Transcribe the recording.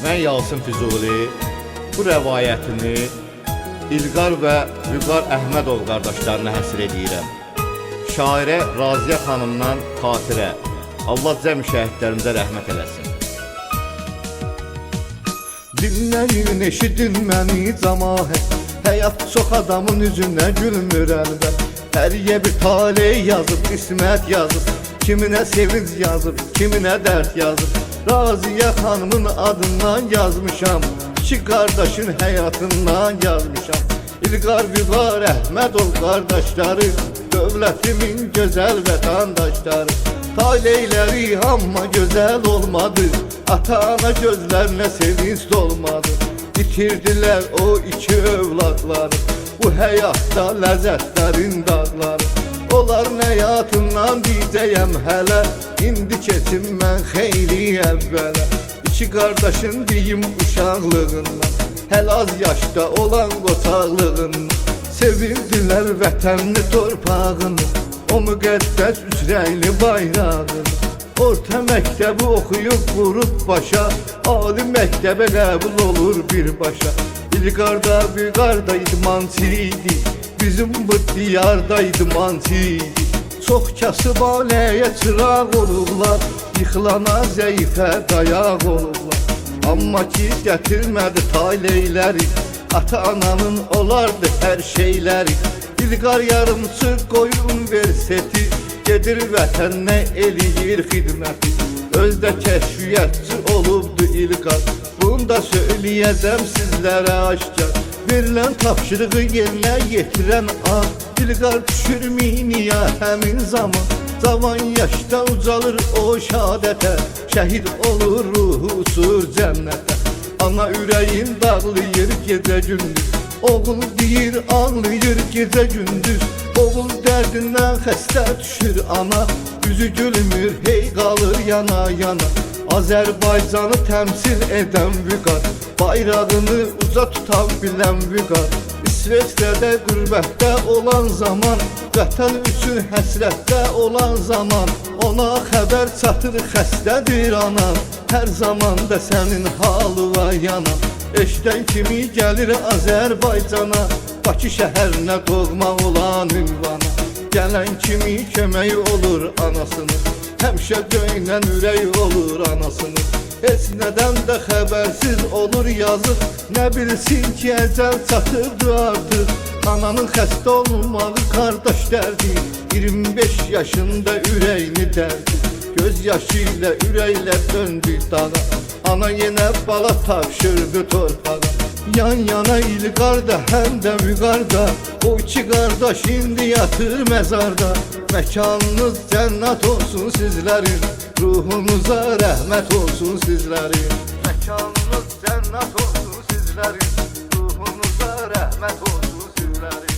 Mən Yalçın Füzuli bu rəvayətini İlqar və Vüqar Əhmədov qardaşlarına həsr edirəm. Şairə Raziyə xanımdan xatirə. Allah cəm şəhidlərimizə rəhmət eləsin. Dinləyin, eşidin məni cəmaət, həyat çox adamın üzünə gülmür əlbət. Həriyə bir taley yazıb, qismət yazıb, kiminə sevinç yazıb, kiminə dərd yazıb. Raziyə xanımın adından yazmışam, iki qardaşın həyatından yazmışam. İlqar Vüqar Əhmədov qardaşları, dövlətimin gözəl vətəndaşları. Taleyləri amma gözəl olmadı, ata-ana gözlərinə sevinç dolmadı. Bitirdilər o iki övladları, bu həyatda ləzzətlərin dadları. Onların həyatından diyəcəyəm hələ, indi keçim mən xeyli əvvələ. İki qardaşın deyim uşaqlığından, hələ az yaşda olan qocaqlığından. Sevirdilər vətənli torpağını, o müqəddəs üçrəyli bayrağını. Orta məktəbi oxuyub vurub başa, ali məktəbə qəbul olur birbaşa. İlqarda Vüqarda idmançı idi, bizim bu diyarda idmançı idi. Çox kasıb aləyə çıraq olurlar, yıxılana zəifə dayaq olurlar. Amma ki gətirmədi taleyləri, ata-ananın olardı hər şeyləri. İlqar yarımçı qoyun universiteti, gedir vətəninə eləyir xidməti. Özdə kəşfiyyatçı olubdu İlqar, bunu da söyləyəcəm sizlərə aşkar. Verilən tapşırığı yerinə yetirən an, İlqar düşürməyin ya həmin zaman. Cavan yaşda ucalır o şəhadətə, şəhid olur ruhu uçur cənnətə. Ana ürəyin dağlayır gecə gündüz, oğul deyir ağlayır gecə gündüz. Oğul dərdindən xəstə düşür ana, üzü gülmür hey qalır yana yana. Azərbaycanı təmsil edən Vüqar, bayrağını uca tutan bilən Vüqar. İsveçrədə qürbətdə olan zaman, vətən üçün həsrətdə olan zaman, ona xəbər çatır xəstədir ana, hər zamanda sənin halıva yana. Eşdən kimi gəlir Azərbaycana, Bakı şəhərinə doğma olan ünvana. Gələn kimi köməyi olur anasının, həmişə döynən ürək olur anasının. Heç nədən də xəbərsiz olur yazıq, nə bilsin ki əcəl çatıbdı artıq. Ananın xəstə olmağı qardaş dərdi, 25 yaşında ürəyini dərdi. Göz yaşı ilə ürəklə döndü dağa, ana yenə bala tapşırdı torpağa. Yan yana İlqarda həm də Vüqarda, o iki qardaş indi yatır məzarda. Məkanınız cənnət olsun sizlərin, ruhunuza rəhmət olsun sizlərin. Məkanınız cənnət olsun sizlərin, ruhunuza rəhmət olsun sizlərin.